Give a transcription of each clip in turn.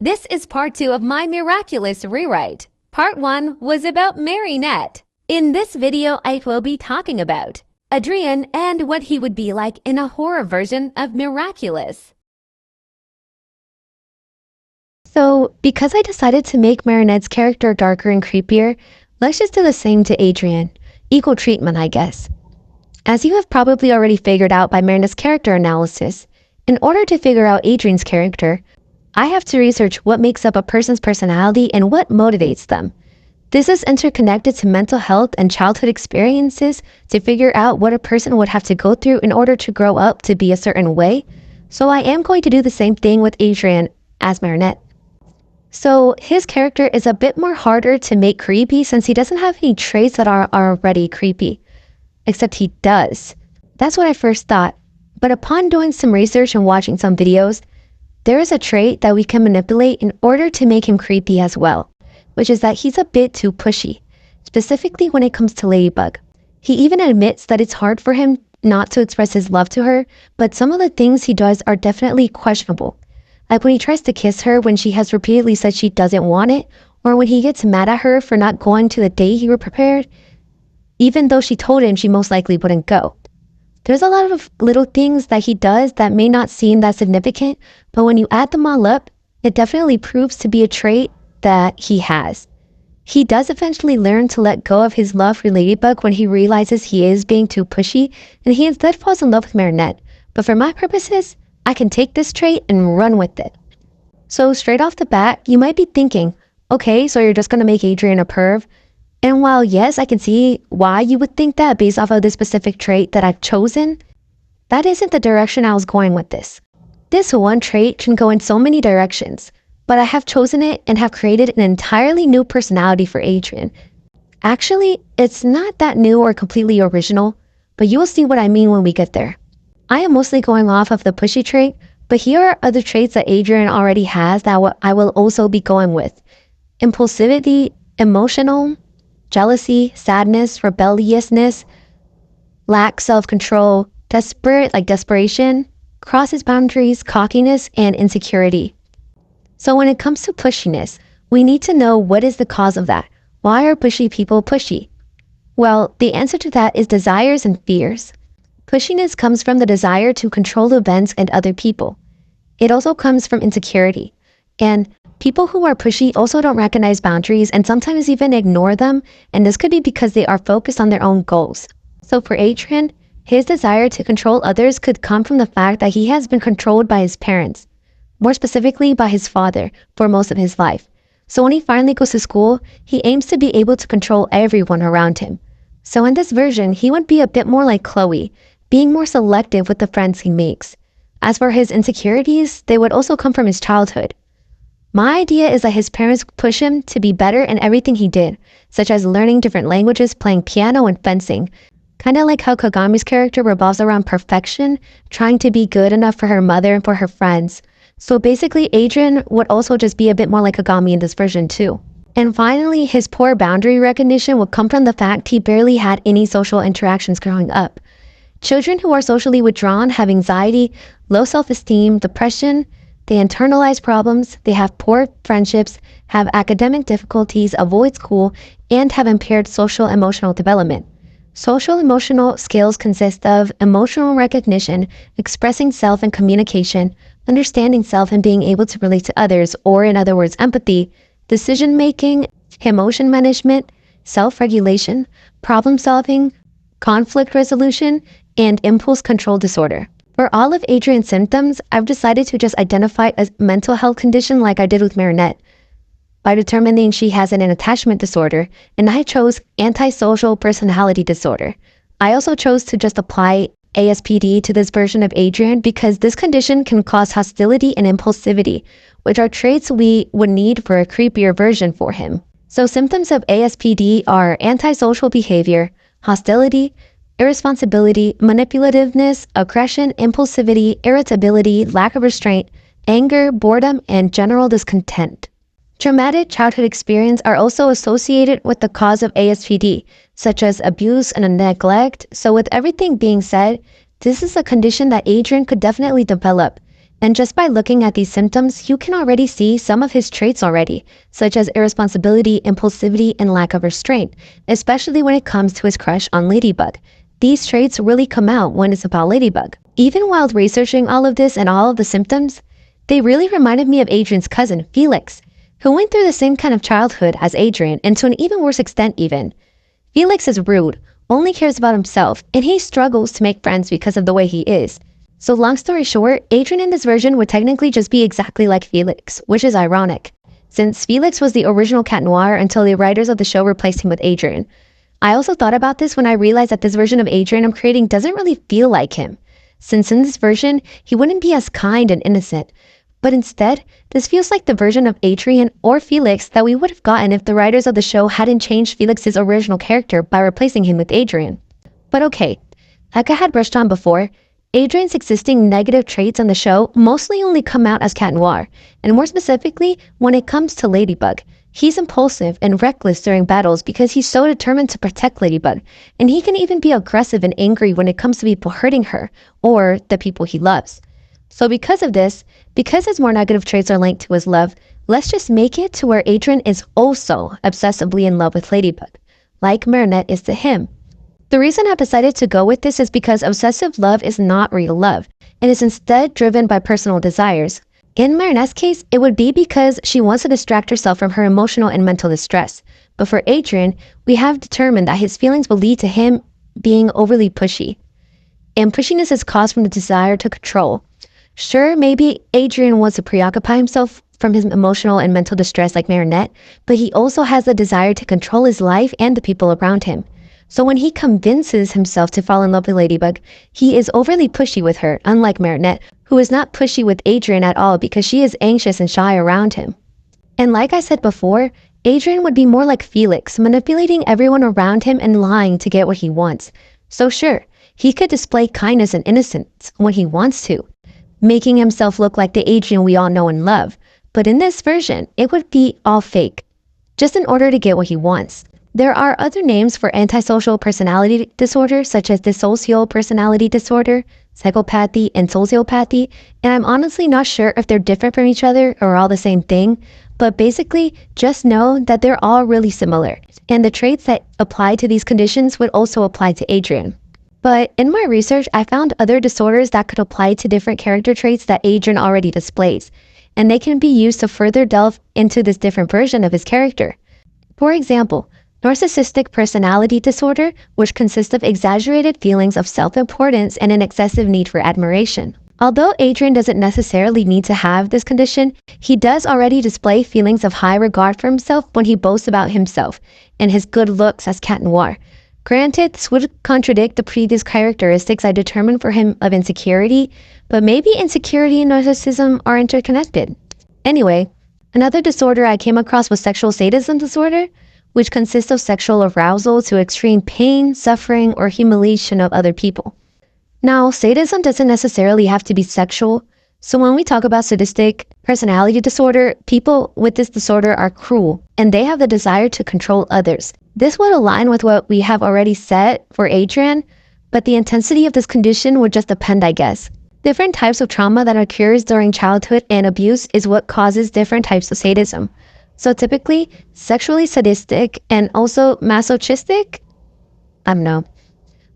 This is part 2 of my Miraculous rewrite. Part 1 was about Marinette. In this video, I will be talking about Adrien and what he would be like in a horror version of Miraculous. So, because I decided to make Marinette's character darker and creepier, let's just do the same to Adrien. Equal treatment, I guess. As you have probably already figured out by Marinette's character analysis, in order to figure out Adrien's character, I have to research what makes up a person's personality and what motivates them. This is interconnected to mental health and childhood experiences to figure out what a person would have to go through in order to grow up to be a certain way. So I am going to do the same thing with Adrien as Marinette. So his character is a bit more harder to make creepy since he doesn't have any traits that are already creepy. Except he does. That's what I first thought. But upon doing some research and watching some videos, there is a trait that we can manipulate in order to make him creepy as well, which is that he's a bit too pushy, specifically when it comes to Ladybug. He even admits that it's hard for him not to express his love to her, but some of the things he does are definitely questionable. Like when he tries to kiss her when she has repeatedly said she doesn't want it, or when he gets mad at her for not going to the date he prepared, even though she told him she most likely wouldn't go. There's a lot of little things that he does that may not seem that significant, but when you add them all up, it definitely proves to be a trait that he has. He does eventually learn to let go of his love for Ladybug when he realizes he is being too pushy, and he instead falls in love with Marinette. But for my purposes, I can take this trait and run with it. So straight off the bat, you might be thinking, okay, so you're just going to make Adrien a perv? And while yes, I can see why you would think that based off of this specific trait that I've chosen, that isn't the direction I was going with this. This one trait can go in so many directions, but I have chosen it and have created an entirely new personality for Adrien. Actually, it's not that new or completely original, but you will see what I mean when we get there. I am mostly going off of the pushy trait, but here are other traits that Adrien already has that I will also be going with. Impulsivity, emotional, jealousy, sadness, rebelliousness, lack self-control, desperation, crosses boundaries, cockiness, and insecurity. So when it comes to pushiness, we need to know what is the cause of that. Why are pushy people pushy? Well, the answer to that is desires and fears. Pushiness comes from the desire to control events and other people. It also comes from insecurity. And people who are pushy also don't recognize boundaries and sometimes even ignore them, and this could be because they are focused on their own goals. So for Adrien, his desire to control others could come from the fact that he has been controlled by his parents, more specifically by his father, for most of his life. So when he finally goes to school, he aims to be able to control everyone around him. So in this version, he would be a bit more like Chloe, being more selective with the friends he makes. As for his insecurities, they would also come from his childhood. My idea is that his parents push him to be better in everything he did, such as learning different languages, playing piano, and fencing. Kinda like how Kagami's character revolves around perfection, trying to be good enough for her mother and for her friends. So basically, Adrien would also just be a bit more like Kagami in this version too. And finally, his poor boundary recognition would come from the fact he barely had any social interactions growing up. Children who are socially withdrawn have anxiety, low self-esteem, depression. They internalize problems, they have poor friendships, have academic difficulties, avoid school, and have impaired social-emotional development. Social-emotional skills consist of emotional recognition, expressing self and communication, understanding self and being able to relate to others, or in other words, empathy, decision-making, emotion management, self-regulation, problem-solving, conflict resolution, and impulse control disorder. For all of Adrien's symptoms, I've decided to just identify a mental health condition like I did with Marinette, by determining she has an attachment disorder, and I chose antisocial personality disorder. I also chose to just apply ASPD to this version of Adrien because this condition can cause hostility and impulsivity, which are traits we would need for a creepier version for him. So symptoms of ASPD are antisocial behavior, hostility, irresponsibility, manipulativeness, aggression, impulsivity, irritability, lack of restraint, anger, boredom, and general discontent. Traumatic childhood experiences are also associated with the cause of ASPD, such as abuse and neglect. So with everything being said, this is a condition that Adrien could definitely develop. And just by looking at these symptoms, you can already see some of his traits already, such as irresponsibility, impulsivity, and lack of restraint, especially when it comes to his crush on Ladybug. These traits really come out when it's about Ladybug. Even while researching all of this and all of the symptoms, they really reminded me of Adrien's cousin, Felix, who went through the same kind of childhood as Adrien, and to an even worse extent even. Felix is rude, only cares about himself, and he struggles to make friends because of the way he is. So long story short, Adrien in this version would technically just be exactly like Felix, which is ironic, since Felix was the original Cat Noir until the writers of the show replaced him with Adrien. I also thought about this when I realized that this version of Adrien I'm creating doesn't really feel like him, since in this version, he wouldn't be as kind and innocent, but instead, this feels like the version of Adrien or Felix that we would have gotten if the writers of the show hadn't changed Felix's original character by replacing him with Adrien. But okay, like I had brushed on before, Adrien's existing negative traits on the show mostly only come out as Cat Noir, and more specifically, when it comes to Ladybug. He's impulsive and reckless during battles because he's so determined to protect Ladybug, and he can even be aggressive and angry when it comes to people hurting her, or the people he loves. So because of this, because his more negative traits are linked to his love, let's just make it to where Adrien is also obsessively in love with Ladybug, like Marinette is to him. The reason I've decided to go with this is because obsessive love is not real love. It is instead driven by personal desires. In Marinette's case, it would be because she wants to distract herself from her emotional and mental distress. But for Adrien, we have determined that his feelings will lead to him being overly pushy. And pushiness is caused from the desire to control. Sure, maybe Adrien wants to preoccupy himself from his emotional and mental distress like Marinette, but he also has the desire to control his life and the people around him. So when he convinces himself to fall in love with Ladybug, he is overly pushy with her, unlike Marinette, who is not pushy with Adrien at all because she is anxious and shy around him. And like I said before, Adrien would be more like Felix, manipulating everyone around him and lying to get what he wants. So sure, he could display kindness and innocence when he wants to, making himself look like the Adrien we all know and love. But in this version, it would be all fake, just in order to get what he wants. There are other names for antisocial personality disorder, such as dissocial personality disorder, psychopathy, and sociopathy, and I'm honestly not sure if they're different from each other or all the same thing, but basically, just know that they're all really similar, and the traits that apply to these conditions would also apply to Adrien. But in my research, I found other disorders that could apply to different character traits that Adrien already displays, and they can be used to further delve into this different version of his character. For example, narcissistic personality disorder, which consists of exaggerated feelings of self-importance and an excessive need for admiration. Although Adrien doesn't necessarily need to have this condition, he does already display feelings of high regard for himself when he boasts about himself and his good looks as Cat Noir. Granted, this would contradict the previous characteristics I determined for him of insecurity, but maybe insecurity and narcissism are interconnected. Anyway, another disorder I came across was sexual sadism disorder, which consists of sexual arousal to extreme pain, suffering, or humiliation of other people. Now, sadism doesn't necessarily have to be sexual, so when we talk about sadistic personality disorder, people with this disorder are cruel, and they have the desire to control others. This would align with what we have already said for Adrien, but the intensity of this condition would just depend, I guess. Different types of trauma that occurs during childhood and abuse is what causes different types of sadism. So typically, sexually sadistic and also masochistic, I don't know,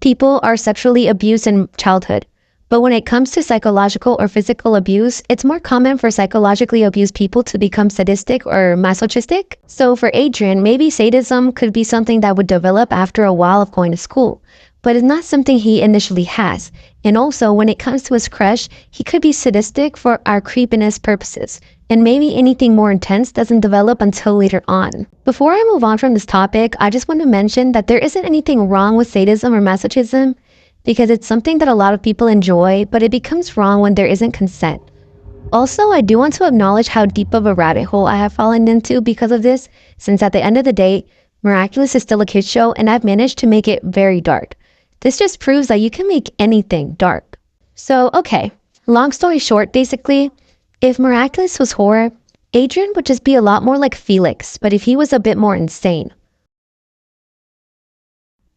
people are sexually abused in childhood. But when it comes to psychological or physical abuse, it's more common for psychologically abused people to become sadistic or masochistic. So for Adrien, maybe sadism could be something that would develop after a while of going to school, but it's not something he initially has. And also, when it comes to his crush, he could be sadistic for our creepiness purposes, and maybe anything more intense doesn't develop until later on. Before I move on from this topic, I just want to mention that there isn't anything wrong with sadism or masochism, because it's something that a lot of people enjoy, but it becomes wrong when there isn't consent. Also, I do want to acknowledge how deep of a rabbit hole I have fallen into because of this, since at the end of the day, Miraculous is still a kids show and I've managed to make it very dark. This just proves that you can make anything dark. So, okay, long story short, basically, if Miraculous was horror, Adrien would just be a lot more like Felix, but if he was a bit more insane.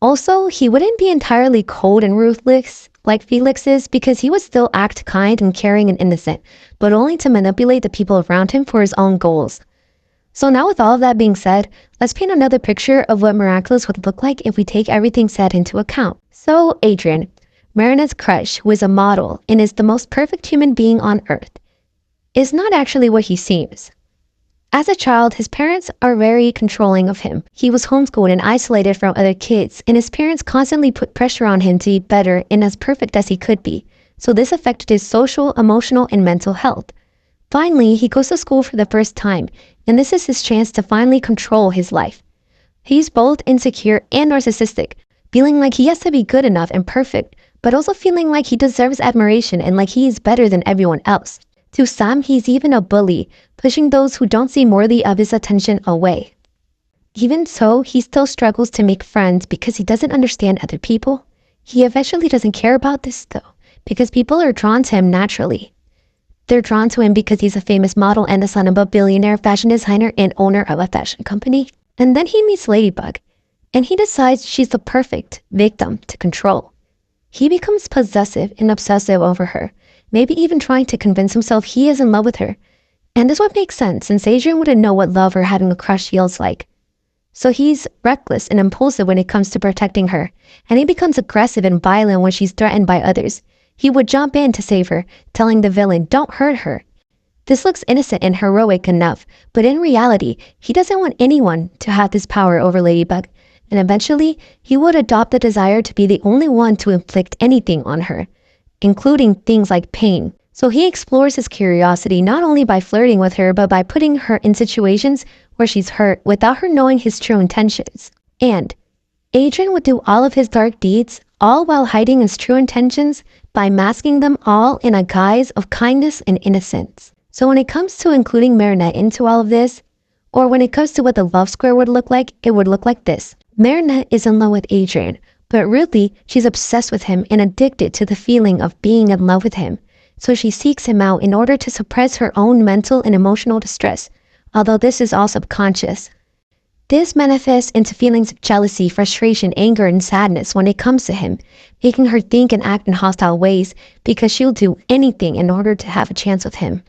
Also, he wouldn't be entirely cold and ruthless. like Felix's, because he would still act kind and caring and innocent, but only to manipulate the people around him for his own goals. So now with all of that being said, let's paint another picture of what Miraculous would look like if we take everything said into account. So Adrien, Marinette's crush, who is a model and is the most perfect human being on earth, is not actually what he seems. As a child, his parents are very controlling of him. He was homeschooled and isolated from other kids, and his parents constantly put pressure on him to be better and as perfect as he could be. So this affected his social, emotional, and mental health. Finally, he goes to school for the first time, and this is his chance to finally control his life. He's both insecure and narcissistic, feeling like he has to be good enough and perfect, but also feeling like he deserves admiration and like he is better than everyone else. To some, he's even a bully, pushing those who don't seem worthy of his attention away. Even so, he still struggles to make friends because he doesn't understand other people. He eventually doesn't care about this though, because people are drawn to him naturally. They're drawn to him because he's a famous model and the son of a billionaire fashion designer and owner of a fashion company. And then he meets Ladybug, and he decides she's the perfect victim to control. He becomes possessive and obsessive over her, maybe even trying to convince himself he is in love with her. And this would make sense since Adrien wouldn't know what love or having a crush feels like. So he's reckless and impulsive when it comes to protecting her, and he becomes aggressive and violent when she's threatened by others. He would jump in to save her, telling the villain, "Don't hurt her." This looks innocent and heroic enough, but in reality, he doesn't want anyone to have this power over Ladybug, and eventually, he would adopt the desire to be the only one to inflict anything on her, including things like pain. So he explores his curiosity not only by flirting with her, but by putting her in situations where she's hurt without her knowing his true intentions. And Adrien would do all of his dark deeds, all while hiding his true intentions by masking them all in a guise of kindness and innocence. So when it comes to including Marinette into all of this, or when it comes to what the love square would look like, it would look like this. Marinette is in love with Adrien, but really, she's obsessed with him and addicted to the feeling of being in love with him. So she seeks him out in order to suppress her own mental and emotional distress, although this is all subconscious. This manifests into feelings of jealousy, frustration, anger, and sadness when it comes to him, making her think and act in hostile ways because she'll do anything in order to have a chance with him.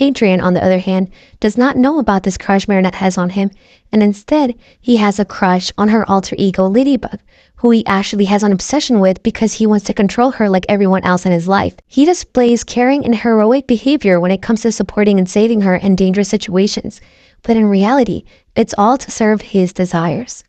Adrien, on the other hand, does not know about this crush Marinette has on him, and instead, he has a crush on her alter ego Ladybug, who he actually has an obsession with because he wants to control her like everyone else in his life. He displays caring and heroic behavior when it comes to supporting and saving her in dangerous situations, but in reality, it's all to serve his desires.